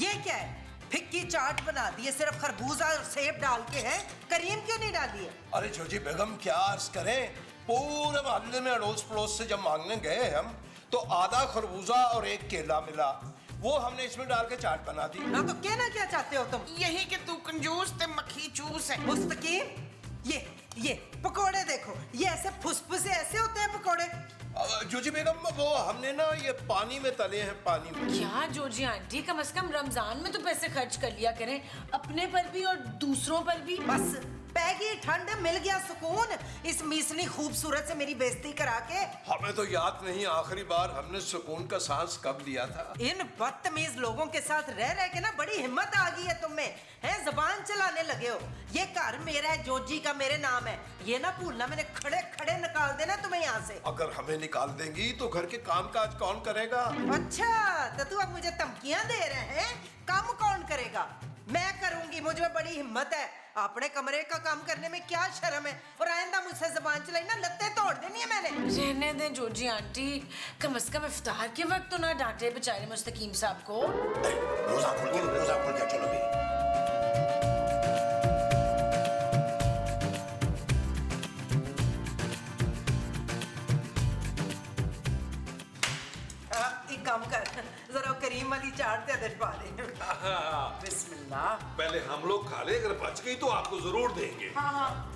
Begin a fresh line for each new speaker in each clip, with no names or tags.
ये क्या है? फिक्की चाट बना दी है, सिर्फ खरबूजा और सेब डाल के है। करीम क्यों नहीं डाली है?
अरे जोजी बेगम क्या अर्ज करें, पूरे मोहल्ले में अड़ोस पड़ोस से जब मांगने गए हम तो आधा खरबूजा और एक केला मिला, वो हमने इसमें डाल के चाट बना दी।
ना तो कहना क्या चाहते हो तुम?
यही कि तू कंजूस ते मक्खी चूस है।
मुस्तकीम, ये पकोड़े देखो, ये ऐसे फुसफुसे ऐसे होते हैं पकोड़े।
जोजी बेगम वो हमने ना ये पानी में तले हैं, पानी में।
क्या जोजी आंटी, कम से कम रमजान में तो पैसे खर्च कर लिया करें, अपने पर भी और दूसरों पर भी।
बस पैगी ठंड, मिल गया सुकून इस मीसनी खूबसूरत से मेरी बेइज्जती करा के।
हमें तो याद नहीं आखिरी बार हमने सुकून का सांस कब लिया था।
इन बदतमीज लोगों के साथ रह रह के ना बड़ी हिम्मत आ गई है तुम्हें, है जुबान चलाने लगे हो। ये घर मेरा है, जोजी का मेरे नाम है, ये ना भूलना। मैंने खड़े खड़े निकाल देना तुम्हें यहाँ से।
अगर हमें निकाल देंगी तो घर के काम काज कौन करेगा?
अच्छा तो तू अब मुझे धमकियां दे रहे हैं? काम कौन करेगा? मैं करूंगी, मुझ में बड़ी हिम्मत है। अपने कमरे का काम करने में क्या शर्म है? और आइंदा मुझसे जुबान चलाई ना, लत्ते तोड़ देनी है मैंने।
रहने दें जोजी आंटी, कम से कम इफ्तार के वक्त तो ना डांटे बेचारे मुस्तकीम साहब को।
रोजा खोल के चलो भी।
एक काम कर, जरा करीम वाली चाट दे दिलवा दे। बिस्मिल्लाह।
पहले हम लोग खा ले, अगर बच गई तो आपको जरूर देंगे।
हाँ हाँ।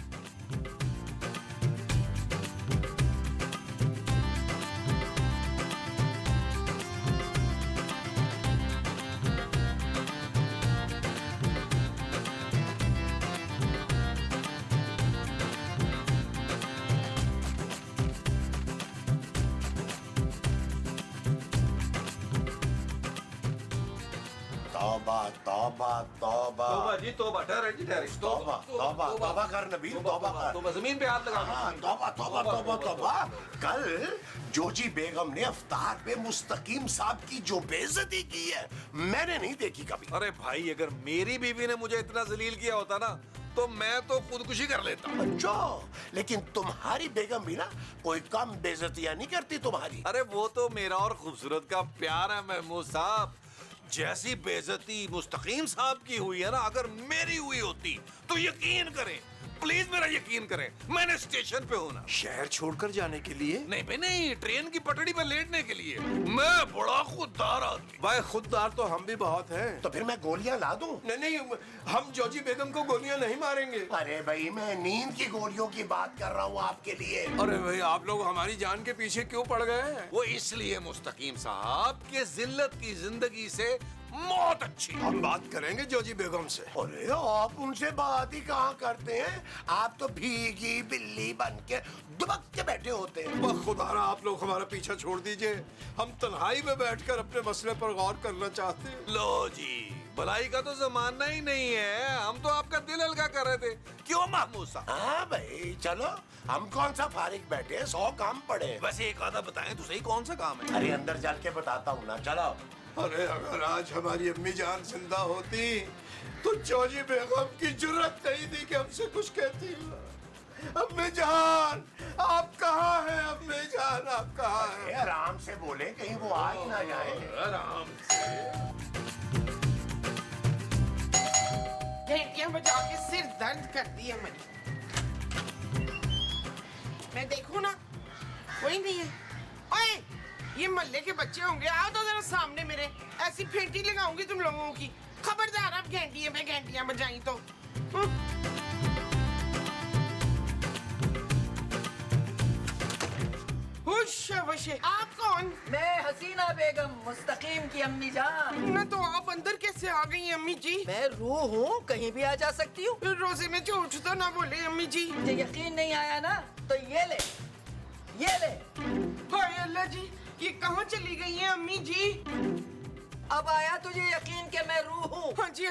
तौबा जी तौबा, ठहरे जी ठहरे।
तौबा कर नबील, तौबा कर।
तौबा, जमीन पे हाथ लगा।
हाँ, तौबा। कल जोजी बेगम ने इफ्तार पे मुस्तकीम साहब की जो बेइज्जती की है मैंने नहीं देखी कभी।
अरे भाई, अगर मेरी बीवी ने मुझे इतना जलील किया होता ना तो मैं तो खुदकुशी कर लेता।
अच्छा, लेकिन तुम्हारी बेगम भी ना कोई कम बेइज्जतियां नहीं करती तुम्हारी।
अरे वो तो मेरा और खूबसूरत का प्यार है महमूद साहब। जैसी बेइज्जती मुस्तकीम साहब की हुई है ना, अगर मेरी हुई होती तो यकीन करें, प्लीज मेरा यकीन करें, मैंने स्टेशन पे होना।
शहर छोड़कर जाने के लिए?
नहीं भाई नहीं, ट्रेन की पटड़ी पर लेटने के लिए। मैं बड़ा खुददार आदमी।
भाई खुददार तो हम भी बहुत हैं।
तो फिर मैं गोलियां ला दूं?
नहीं, हम जोजी बेगम को गोलियां नहीं मारेंगे।
अरे भाई, मैं नींद की गोलियों की बात कर रहा हूँ आपके लिए।
अरे भाई, आप लोग हमारी जान के पीछे क्यों पड़ गए हैं?
वो इसलिए मुस्तकीम साहब के जिल्लत की जिंदगी से मौत अच्छी।
हम बात करेंगे जोजी बेगम से।
अरे आप उनसे बात ही कहाँ करते हैं, आप तो भीगी बिल्ली बन के दुबक के बैठे होते हैं।
खुदारा आप लोग हमारा पीछा छोड़ दीजिए, हम तन्हाई में बैठकर अपने मसले पर गौर करना चाहते हैं।
लो जी, भलाई का तो जमाना ही नहीं है, हम तो आपका दिल हल्का कर रहे थे। क्यों महमूद साहब?
हाँ भाई चलो, हम कौन सा फारिग बैठे, 100 काम पड़े।
वैसे एक आधा बताएं तो सही, कौन सा काम है?
अरे अंदर चल के बताता हूँ ना, चलो।
अरे अगर आज हमारी अम्मी जान जिंदा होती तो जोजी बेगम की जुर्रत नहीं थी कि हमसे कुछ कहती। अम्मी जान आप कहाँ हैं? अम्मी जान आप कहाँ हैं?
आराम से बोले, कहीं वो आ ही ना जाए।
आराम से।
घंटियां बजा के सिर दर्द कर दिया मेरी। मैं देखूं ना, कोई नहीं है। ओए, ये मोहल्ले के बच्चे होंगे, आओ तो जरा सामने मेरे। ऐसी फेंटी लगाऊंगी तुम लोगों की, खबरदार। अब घंटियां बजाई तो। आप कौन?
मैं हसीना बेगम, मुस्तकीम की अम्मी जान।
ना तो आप अंदर कैसे आ गई अम्मी जी?
मैं रूह हूँ, कहीं भी आ जा सकती हूँ।
रोजे में झूठ तो ना बोले अम्मी जी।
मुझे यकीन नहीं आया ना तो ये ले।
हाय अल्लाह जी, ये कहाँ चली गई है अम्मी जी?
अब आया तुझे यकीन कि मैं रूह हूँ?
हाँ जी,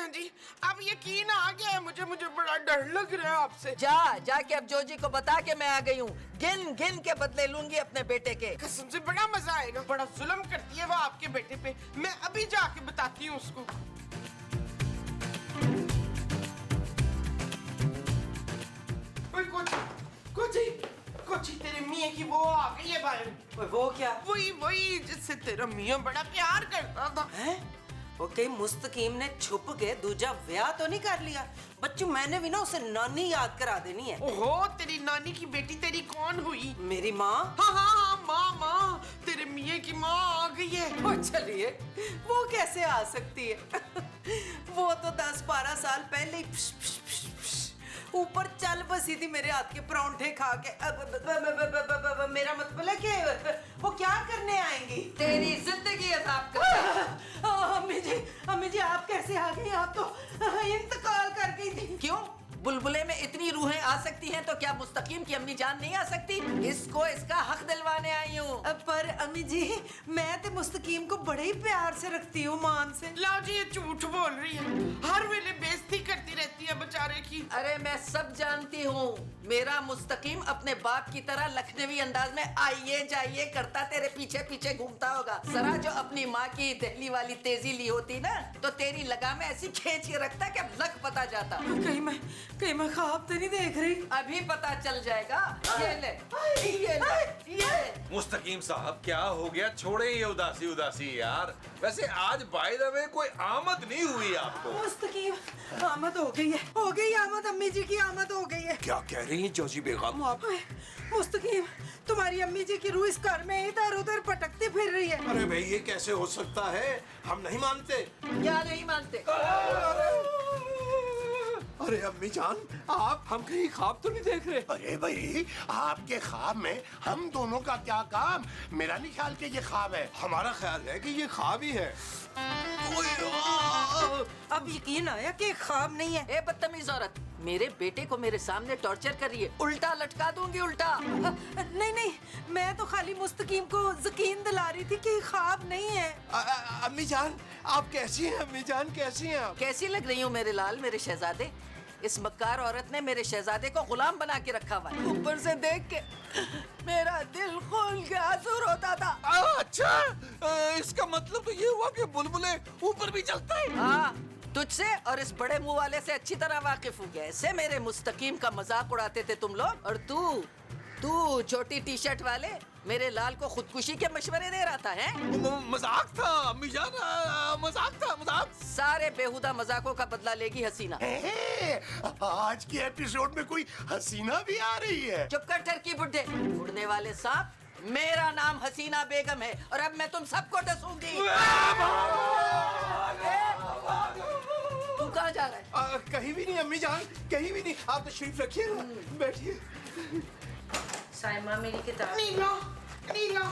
अब यकीन आ गया है मुझे बड़ा डर लग रहा है आपसे।
जाके अब जोजी को बता के मैं आ गई हूँ। गिन गिन के बदले लूंगी अपने बेटे के।
कसम से बड़ा मजा आएगा। बड़ा जुल्म करती है वो आपके बेटे पे। मैं अभी जाके बताती हूँ उसको। कोची तेरे मियाँ की वो आ गई है बाहर।
वो क्या?
वही जिससे तेरा मियाँ बड़ा प्यार करता था।
हैं? वो कहीं मुस्तकीम ने छुप के दूजा ब्याह तो नहीं कर लिया? बच्चू मैंने भी ना उसे नानी याद करा देनी है।
ओहो, तेरी नानी की बेटी तेरी कौन हुई?
मेरी माँ।
हाँ हाँ हाँ, माँ माँ, तेरे मियाँ की माँ आ गई है।
ओ चलिए, वो कैसे आ सकती है? वो तो 10-12 साल पहले ही ऊपर चल बसी थी मेरे हाथ के परांठे खा के। मेरा मतलब है कि वो क्या करने आएंगी?
तेरी जिंदगी अजाब कर।
अम्मी जी आप कैसे आ गई? आप तो इंतकाल कर गई थी।
क्यों? बुलबुले में इतनी रूहें आ सकती हैं तो क्या मुस्तकीम की अम्मी जान नहीं आ सकती? इसको इसका हक दिलवाने आई हूँ।
पर अम्मी जी मैं तो मुस्तकीम को बड़े ही प्यार से रखती हूँ, मान से।
ला जी, ये झूठ बोल रही है, हर वेले बेइज्जती करती रहती है बेचारे की।
अरे मैं सब जानती हूँ। मेरा मुस्तकीम अपने बाप की तरह लखनवी अंदाज में आइए जाइए करता तेरे पीछे पीछे घूमता होगा। जरा जो अपनी माँ की दहली वाली तेजी ली होती ना तो तेरी लगाम में ऐसी खींच के रखता कि अब लग पता जाता।
कहीं मैं ख्वाब तो नहीं देख रही?
अभी पता चल जाएगा। ये ले, ये ले, ये ले।
मुस्तकीम साहब क्या हो गया? छोड़े ये उदासी उदासी यार। वैसे आज बाय द वे कोई आमद नहीं हुई आपको?
मुस्तकीम आमद हो गई आमद, अम्मी जी की आमद हो गई है।
क्या कह रही हैं जोजी बेगम आप?
मुस्तकीम तुम्हारी अम्मी जी की रूह इस घर में इधर उधर भटकती फिर रही है।
अरे भाई ये कैसे हो सकता है? हम नहीं मानते।
क्या नहीं मानते?
अरे अम्मी जान, आप हम कहीं ख्वाब तो नहीं देख रहे?
अरे भाई, आपके ख्वाब में हम दोनों का क्या काम? मेरा नहीं ख्याल कि ये ख्वाब है।
हमारा ख्याल है कि ये ख्वाब ही है।
अब यकीन आया कि ख्वाब नहीं है।
ए बदतमीज औरत, मेरे बेटे को मेरे सामने टॉर्चर कर रही है। उल्टा लटका दूंगी, उल्टा।
नहीं मैं तो खाली मुस्तकीम को यकीन दिला रही थी कि ख्वाब नहीं है।
अम्मी जान आप कैसी हैं? अम्मी जान कैसी हैं आप?
कैसी लग रही हूँ मेरे लाल, मेरे शहजादे? इस मक्कार औरत ने मेरे शहजादे को गुलाम बना के रखा हुआ है। ऊपर से देख के मेरा दिल खोल के आंसू रोता था।
अच्छा, इसका मतलब तो ये हुआ कि बुलबुले ऊपर भी चलता है।
हाँ, तुझसे और इस बड़े मुंह वाले से अच्छी तरह वाकिफ हूँ। ऐसे मेरे मुस्तकीम का मजाक उड़ाते थे तुम लोग, और तू छोटी टी शर्ट वाले मेरे लाल को खुदकुशी के मशवरे दे रहा था, है?
मजाक था अम्मी जान, मजाक था, मजाक।
सारे बेहुदा मजाकों का बदला लेगी हसीना।
आज के एपिसोड में कोई हसीना भी आ रही है।
चुप कर टर्की बुड्ढे, उड़ने वाले सांप। मेरा नाम हसीना बेगम है और अब मैं तुम सबको डसूंगी। तू कहाँ जा रहा है?
कहीं भी नहीं अम्मी जान, कहीं भी नहीं। आप तशरीफ रखिए, बैठिए।
साइमा मेरी किताब।
नीला,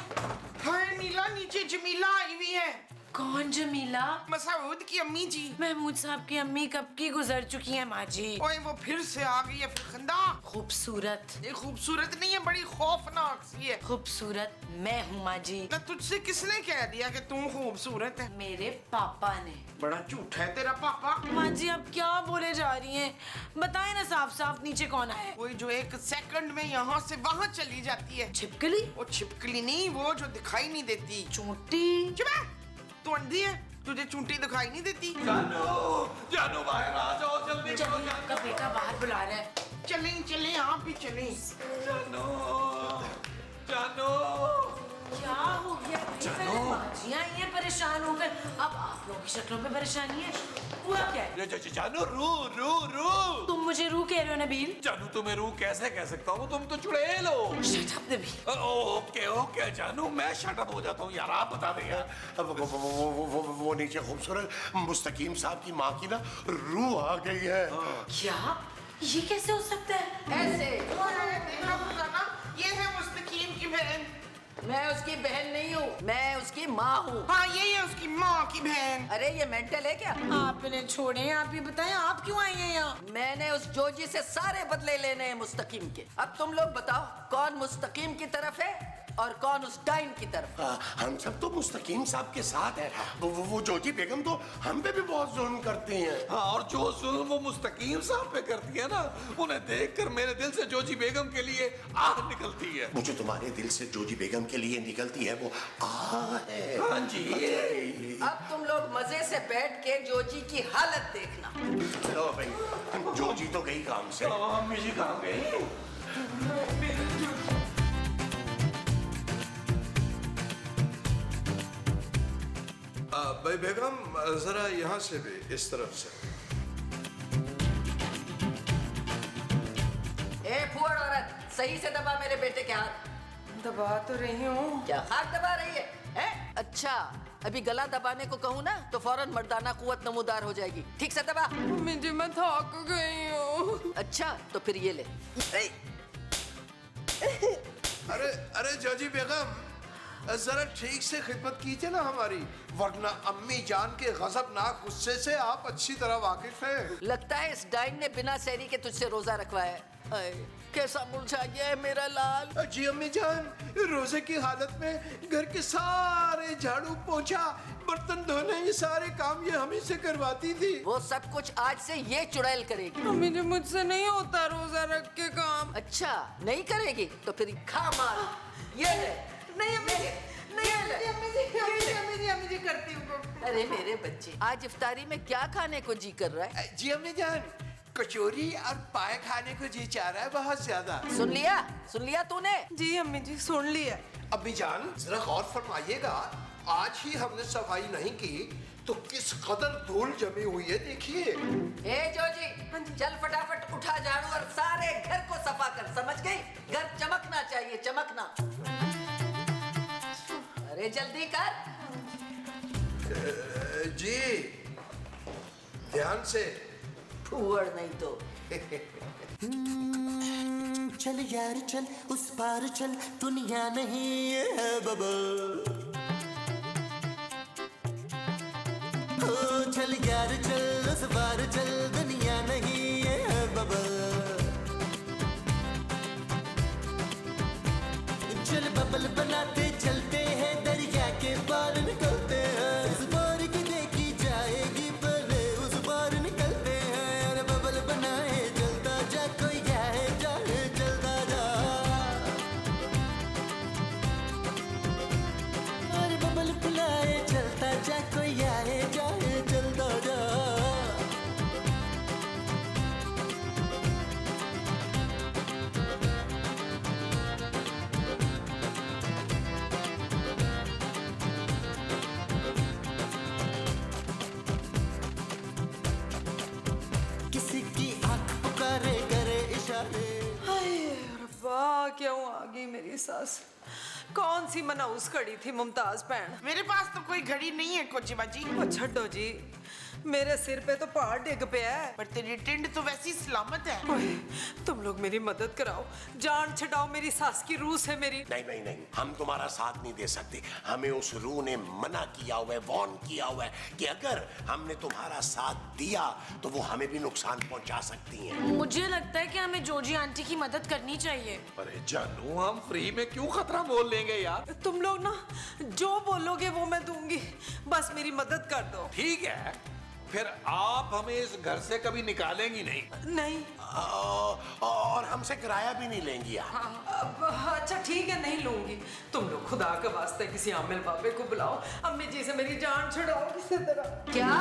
हाय नीला, नीचे जमीला आई हुई है।
कौन जमीला?
मसूद की अम्मी जी।
महमूद साहब की अम्मी कब की गुजर चुकी है माँ जी।
ओए वो फिर से आ गई है फरखंदा।
खूबसूरत।
ये खूबसूरत नहीं है, बड़ी खौफनाक सी है।
खूबसूरत मैं हूँ माँ जी।
ना तुझसे किसने कह दिया कि तू खूबसूरत है?
मेरे पापा ने।
बड़ा झूठा है तेरा पापा।
माँ जी आप क्या बोले जा रही हैं? बताएं ना साफ साफ नीचे कौन है?
कोई जो 1 सेकंड में यहाँ से वहाँ चली जाती है।
छिपकली?
वो छिपकली नहीं, वो जो दिखाई नहीं देती।
चूंटी?
चुप है, तू अंधी है, तुझे चूंटी दिखाई नहीं देती।
जानू बाहर आ जाओ जल्दी।
चलिए आपका बेटा बाहर बुला रहा है।
चलें आप भी चलें।
जानू
क्या हो गया? पहले बाजियां आई हैं परेशान होकर, अब आप लोगों की शक्लों पे परेशानी है। हुआ क्या है?
जानू रू।
तुम मुझे रू कह रहे हो नबील?
जानू तुम्हें रू कैसे कह सकता हूँ? तुम तो चुड़ैल हो।
Shut up Nabeel.
ओके जानू, मैं शट अप हो जाता हूँ यार। आप बता दें यार।
वो नीचे खूबसूरत मुस्तकीम साहब की माँ की ना रूह आ गई है।
क्या? ये कैसे हो सकता है?
ऐसे
देखा फरजाना, ये है मुस्तकीम की बहन।
मैं उसकी बहन नहीं हूँ, मैं उसकी माँ हूँ।
हाँ, ये है उसकी माँ की बहन।
अरे ये मेंटल है क्या?
आपने छोड़े, आप ही बताएं आप क्यों आई हैं यहाँ?
मैंने उस जोजी से सारे बदले लेने हैं मुस्तकीम के। अब तुम लोग बताओ कौन मुस्तकीम की तरफ है और कौन उस डाइन की तरफ?
हम सब तो मुस्तकीम साहब के साथ है। वो जोजी बेगम तो हम पे भी बहुत जुल्म करती हैं।
हाँ, और जो जुल्म वो मुस्तकीम साहब पे करती है ना, उन्हें देखकर मेरे दिल से जोजी बेगम के लिए आह निकलती है।
मुझे तुम्हारे दिल से जोजी बेगम के लिए निकलती है वो आह है।
हाँ जी।
अब तुम लोग मजे से बैठ के जोजी की हालत देखना।
लो भाई, जोजी तो गई काम से।
अम्मी जी कहाँ गई?
भाई बेगम जरा यहाँ से भी, इस तरफ से।
ए फुअड़ औरत, सही से दबा मेरे बेटे के हाथ।
दबा तो रही हूँ।
क्या हाथ दबा रही है? हैं? अच्छा, अभी गला दबाने को कहूँ ना तो फौरन मर्दाना कुव्वत नमूदार हो जाएगी। ठीक से दबा।
मुझे मैं थक गई हूँ।
अच्छा, तो फिर ये ले।
अरे अरे जॉजी बेगम, जरा ठीक से खिदमत कीजिए ना हमारी, वरना अम्मी जान के गजबनाक गुस्से से आप अच्छी तरह वाकिफ हैं।
लगता है इस डाइन ने बिना सहरी के तुझसे रोजा रखवाया है। अय, कैसा मुरझा गया है मेरा लाल।
जी अम्मी जान, रोजे की हालत में घर के सारे झाड़ू पोछा बर्तन धोने ये सारे काम ये हमी से करवाती थी।
वो सब कुछ आज से ये चुड़ैल करेगी।
मम्मी जी मुझसे नहीं होता रोजा रख के काम।
अच्छा, नहीं करेगी तो फिर खा मार। ये ले।
नहीं अम्मी जी, नहीं अम्मी जी करती हूँ।
अरे मेरे बच्चे, आज इफ्तारी में क्या खाने को जी कर रहा है?
जी अम्मी जान, कचौरी और पाए खाने को जी चाह रहा है बहुत ज्यादा।
सुन लिया तूने?
जी अम्मी जी सुन लिया।
अम्मी जान जरा गौर फरमाइएगा, आज ही हमने सफाई नहीं की तो किस कदर धूल जमी हुई है देखिए।
ए जोजी, चल फटाफट उठा झाड़ू और सारे घर को सफा कर, समझ गई? घर चमकना चाहिए, चमकना। अरे जल्दी कर।
जी ध्यान से।
फुअड़ नहीं तो।
चल यार चल, उस पार चल, दुनिया नहीं है बबल। ओ चल यार चल, उस पार चल, दुनिया नहीं है बबल। चल बबल बनाते चलते हैं, दरिया के पार निकलते हैं। उस पार की देखी जाएगी पहले, उस पार निकलते हैं। अरे बबल बनाए चलता जा, कोई जाए जाए चलता जा। अरे बबल बनाए चलता जा, कोई आए जाए चलता जा। किसी की आंख पुकारे करे इशारे।
हाय रब्बा, क्यों आ गई मेरी सास? कौन सी मनाउस खड़ी थी मुमताज बहन?
मेरे पास तो कोई घड़ी नहीं है कोची बाजी।
ओ छड्डो जी, मेरे सिर पे तो पहाड़ डिग पिया है।
पर तेरी टिंड तो वैसी सलामत है।
ओए, तुम लोग मेरी मदद कराओ, जान छड़ाओ, मेरी सास की रूह से मेरी।
नहीं नहीं नहीं, हम तुम्हारा साथ नहीं दे सकते। हमें उस रूह ने मना किया हुआ है, वार्न किया हुआ है कि अगर हमने तुम्हारा साथ दिया तो वो हमें भी नुकसान पहुंचा सकती हैं।
मुझे लगता है कि हमें जोजी आंटी की मदद करनी चाहिए।
अरे जानू, हम फ्री में क्यों खतरा मोल लेंगे यार?
तुम लोग ना जो बोलोगे वो मैं दूंगी, बस मेरी मदद कर दो।
ठीक है, फिर आप हमें इस घर से कभी निकालेंगी नहीं।
नहीं
और हमसे किराया भी नहीं लेंगी आप।
अच्छा ठीक है, नहीं लूंगी। तुम लोग खुदा के वास्ते किसी आमिल बाबे को बुलाओ, अम्मी जी से मेरी जान छुड़ाओ किसी तरह।
क्या?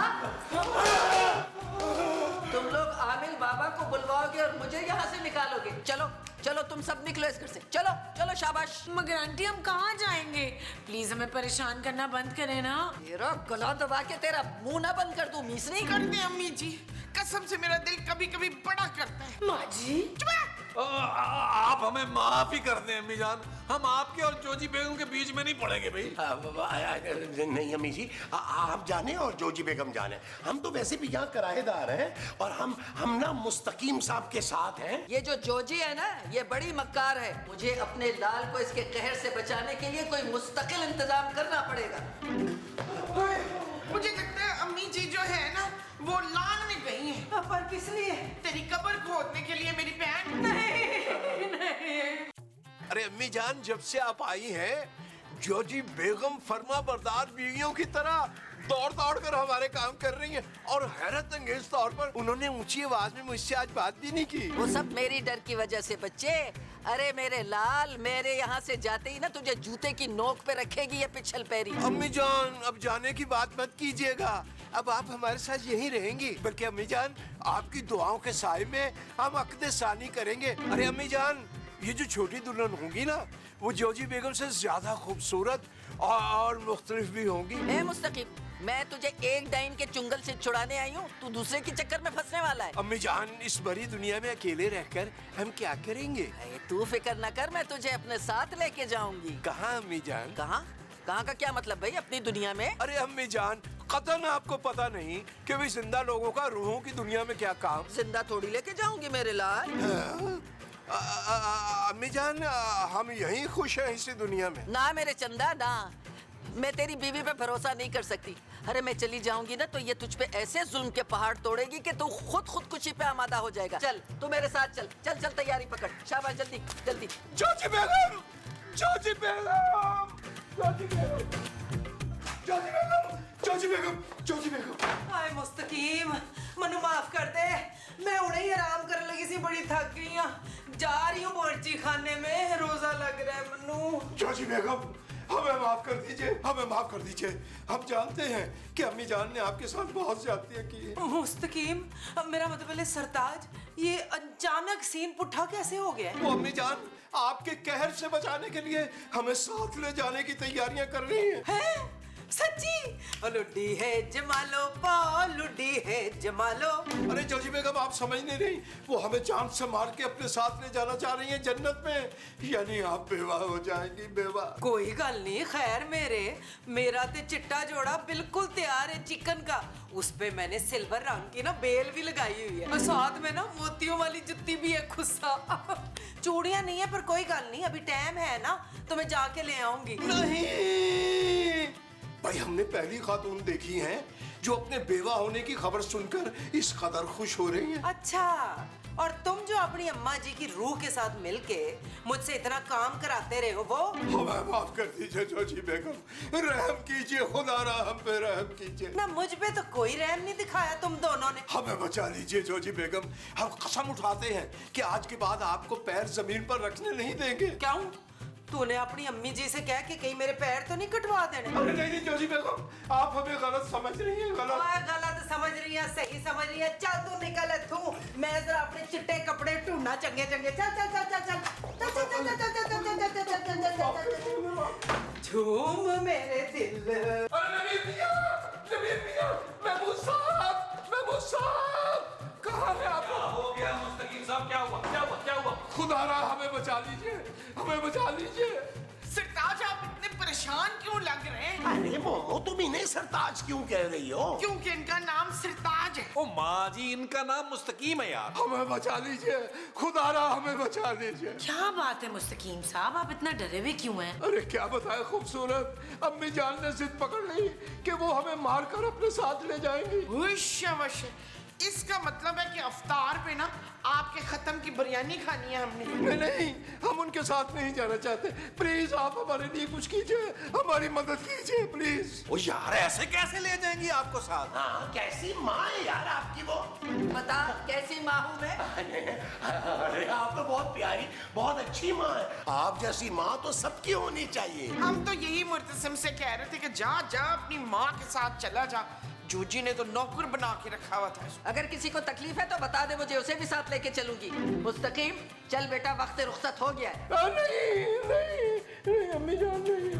तुम लोग आमिल बाबा को बुलवाओगे और मुझे यहाँ से निकालोगे? चलो चलो, तुम सब निकलो इस घर से। चलो चलो, शाबाश।
मगर आंटी हम कहाँ जाएंगे? प्लीज हमें परेशान करना बंद करें ना।
तेरा गला दबा के तेरा मुंह ना बंद कर दूं, मिसरी।
कर दे अम्मी जी, कसम से मेरा दिल कभी कभी बड़ा करता है।
माँ जी,
आप हमें माफ ही कर दें अम्मी जान, हम आपके और जोजी बेगम के बीच में नहीं पड़ेंगे भाई।
नहीं अम्मी जी, आप जाने और जोजी बेगम जाने। हम तो वैसे भी यहाँ किराएदार हैं और हम ना मुस्तकीम साहब के साथ हैं।
ये जो जोजी है ना, ये बड़ी मक्कार है। मुझे अपने लाल को इसके कहर से बचाने के लिए कोई मुस्तकिल इंतजाम करना पड़ेगा।
मुझे लगता है अम्मी जी जो है ना, वो लान में गई है।
पर किस लिए?
तेरी कब्र खोदने के लिए मेरी बहन।
अरे अम्मी जान, जब से आप आई हैं जोजी बेगम फर्मा बरदार बीवियों की तरह दौड़ दौड़ कर हमारे काम कर रही हैं, और हैरत अंगेज तौर पर उन्होंने ऊंची आवाज में मुझसे आज बात भी नहीं की।
वो सब मेरी डर की वजह से बच्चे। अरे मेरे लाल, मेरे यहाँ से जाते ही ना तुझे जूते की नोक पे रखेगी ये पिछल पैरी।
अम्मी जान, अब जाने की बात मत कीजिएगा, अब आप हमारे साथ यहीं रहेंगी। बल्कि अम्मी जान, आपकी दुआओं के साए में हम अक़्द सानी करेंगे। अरे अम्मी जान, ये जो छोटी दुल्हन होंगी ना, वो जोजी बेगम से ज्यादा खूबसूरत और मुख्तलिफ भी होंगी।
ए मुस्तकीम, मैं तुझे एक डाइन के चुंगल से छुड़ाने आई हूँ, तू दूसरे के चक्कर में फंसने वाला है।
अम्मी जान, इस बड़ी दुनिया में अकेले रहकर हम क्या करेंगे?
अरे तू फिक्र न कर, मैं तुझे अपने साथ लेके जाऊंगी।
कहाँ अम्मी जान?
कहाँ? कहाँ का क्या मतलब भाई? अपनी दुनिया में।
अरे अम्मी जान, कतन आपको पता नहीं कि भी जिंदा लोगों का रूहों की दुनिया में क्या काम?
जिंदा थोड़ी लेके जाऊंगी मेरे लाल।
अम्मी जान, हम यहीं खुश हैं इसी दुनिया में।
ना मेरे चंदा ना, मैं तेरी बीवी पे भरोसा नहीं कर सकती। अरे मैं चली जाऊंगी ना तो ये तुझ पे ऐसे जुल्म के पहाड़ तोड़ेगी कि तू खुदकुशी पे आमादा हो जाएगा। चल तू मेरे साथ चल, चल चल तैयारी पकड़, शाबाश, जल्दी जल्दी।
चाची बेगम, चाची बेगम, चाची बेगम, चाची बेगम, चाची बेगम, चाची बेगम।
हाय मुस्तकीम, मनु माफ कर दे, मैं उन्हें ही आराम करने लगी सी, बड़ी थक गई हूँ। जा रही हूँ बावर्ची खाने में, रोजा लग रहा है मनु।
चाची बेगम, हमें माफ कर दीजिए, हमें माफ कर दीजिए। हम जानते हैं कि अम्मी जान ने आपके साथ बहुत ज्यादतियां की हैं।
मुस्तकीम, मेरा मतलब है सरताज, ये अचानक सीन पुट्ठा कैसे हो गया है?
वो अम्मी जान आपके कहर से बचाने के लिए हमें साथ ले जाने की तैयारियां कर रही हैं।
हैं? सच्ची? लुड्डी है जमालो पा, लुड्डी है जमालो।
अरे चाची बेगम, आप समझ नहीं रही, वो हमें जान से मार के अपने साथ ले जाना चाह रही हैं जन्नत में। यानी आप बेवा हो जाएंगी, बेवा।
कोई गल नहीं, खैर मेरा ते चिट्टा जोड़ा बिल्कुल तैयार है चिकन का। उस पे मैंने सिल्वर रंग की ना बेल भी लगाई हुई है और साथ में ना मोतियों वाली जुत्ती भी है, खुस्सा। चूड़ियां नहीं है पर कोई गल नहीं, अभी टाइम है ना, तो मैं जाके ले आऊंगी।
नहीं भाई, हमने पहली खातून देखी हैं जो अपने बेवा होने की खबर सुनकर इस कदर खुश हो रही हैं।
अच्छा, और तुम जो अपनी अम्मा जी की रूह के साथ मिलके मुझसे इतना काम कराते रहे हो, वो?
हमें माफ कर दीजिए चाची बेगम, रहम कीजिए, खुदा रहम पे रहम कीजिए।
ना मुझ पे तो कोई रहम नहीं दिखाया तुम दोनों ने।
हमें बचा लीजिए चाची बेगम, हम कसम उठाते हैं कि आज के बाद आपको पैर जमीन पर रखने नहीं देंगे।
क्यों? तूने अपनी अम्मी जी से कह के कहीं मेरे पैर तो नहीं कटवा देने?
अरे नहीं चाची बेगम, आप हमें गलत समझ रही हैं, गलत।
गलत समझ रही है, सही समझ रही है। चल तू निकल तू, मैं जरा अपने चिट्टे कपड़े ढूंढना चंगे चंगे। चल चल चल चल चल चल चल चल चल चल चल चल चल। झूम मेरे दिल।
अरे नबीर मियां, नबीर मियां, महमूद साहब, कहाँ है आप?
हो गया मुस्तकीम साहब, क्या हुआ, क्या हुआ, क्या हुआ?
खुदा रहा, हमें बचा लीजिए, हमें बचा लीजिए।
सरताज, आप इतने परेशान क्यों लग रहे हैं?
अरे मोमो, तुम इन्हें सरताज क्यों कह रही हो?
क्योंकि इनका नाम सरताज है।
ओ माँ जी, इनका नाम मुस्तकीम है यार।
हमें बचा लीजिए, खुदा रहा, हमें बचा लीजिए।
क्या बात है मुस्तकीम साहब, आप इतना डरे हुए क्यों हैं?
अरे क्या बताए खूबसूरत, अम्मी जान ने जिद पकड़ ली कि वो हमें मारकर अपने साथ ले जाएंगी।
हुश, इसका मतलब है कि अफ्तार पे ना आपके खत्म की बिरयानी खानी है हमने।
नहीं, हम उनके साथ नहीं जाना चाहते। प्लीज आप हमारे लिए कुछ कीजिए, हमारी मदद कीजिए प्लीज।
ओ यार, ऐसे कैसे ले जाएंगी आपको साथ?
हाँ, कैसी माँ है यार आपकी वो?
बता कैसी माँ हूँ मैं?
अरे आप तो बहुत प्यारी, बहुत अच्छी माँ है। आप जैसी माँ तो सबकी होनी चाहिए।
हम तो यही मुर्तसिम से कह रहे थे कि जा अपनी माँ के साथ चला जा। जूजी ने तो नौकर बना के रखा हुआ था।
अगर किसी को तकलीफ है तो बता दे मुझे, उसे भी साथ लेके चलूंगी। मुस्तकीम, चल बेटा, वक्त रुखसत हो गया है।
नहीं, अम्मी जान नहीं।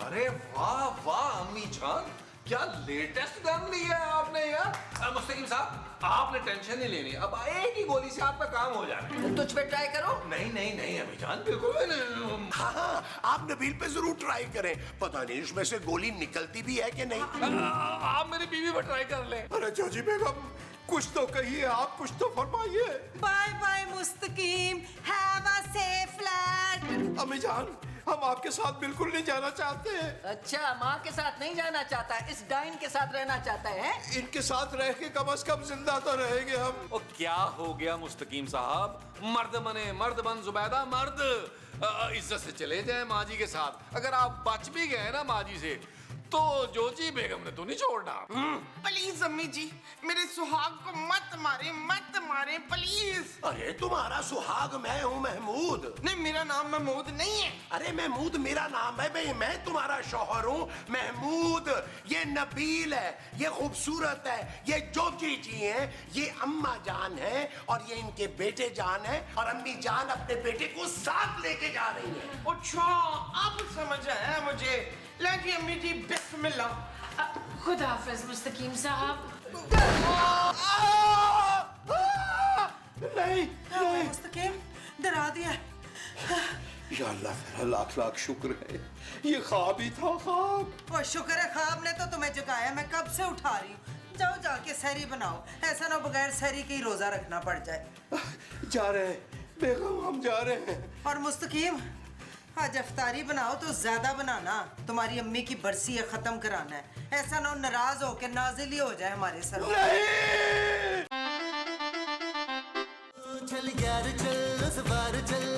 अरे वाह वाह अम्मी जान, क्या लेटेस्ट गन लिया है आपने यार। मुस्तकीम साहब, आपने टेंशन नहीं लेनी, अब एक ही गोली से आपका काम हो जाना है।
तुझ पे ट्राई करो।
नहीं नहीं नहीं अम्मी जान, बिल्कुल भी नहीं।
हाँ, आप नबील पे जरूर ट्राई करें, पता नहीं उसमें से गोली निकलती भी है कि नहीं।
आप मेरी बीवी पर ट्राई कर लें।
अरे चाची बेगम, कुछ तो कहिए, आप कुछ तो फरमाइए।
Bye bye Mustakeem, have a safe flight.
अम्मी जान, हम आपके साथ बिल्कुल नहीं जाना चाहते हैं।
अच्छा, माँ के साथ नहीं जाना चाहता, इस डाइन के साथ रहना चाहता है?
इनके साथ रह के कम से कम जिंदा तो रहेंगे हम।
ओ क्या हो गया मुस्तकीम साहब, मर्द बने, मर्द बन जुबैदा, मर्द। इज्जत से चले जाए माँ जी के साथ। अगर आप बच भी गए ना माँ जी से, तो जोजी बेगम ने तो नहीं छोड़ना।
प्लीज अम्मी जी, मेरे सुहाग को मत मारे प्लीज।
अरे तुम्हारा सुहाग मैं हूँ महमूद।
नहीं, मेरा नाम महमूद नहीं है।
अरे महमूद मेरा नाम है भाई, मैं तुम्हारा शौहर हूँ महमूद। ये नबील है, ये खूबसूरत है, ये जोजी जी हैं, ये अम्मा जान है और ये इनके बेटे जान है। और अम्मी जान अपने बेटे को साथ लेके जा रही है।
अच्छा, अब समझ आया मुझे ला जी अम्मी जी बिस्मिल्लाह।
खुदा हाफिज मुस्तकीम साहब।
नहीं नहीं
मुस्तकीम डरा दिया।
या अल्लाह तेरा लाख लाख शुक्र है, ये ख्वाब ही था, ख्वाब।
और शुक्र है ख्वाब ने तो तुम्हें जगाया, मैं कब से उठा रही हूँ। जाओ जाके सहरी बनाओ, ऐसा ना हो बगैर सहरी के ही रोजा रखना पड़ जाए।
जा रहे हैं बेगम, हम जा रहे हैं।
और मुस्तकीम आज अफ्तारी बनाओ तो ज्यादा बनाना, तुम्हारी अम्मी की बरसी है, खत्म कराना है। ऐसा ना हो नाराज हो के नाजिल ही हो जाए हमारे सर।
नहीं
चल यार चल उस बार चल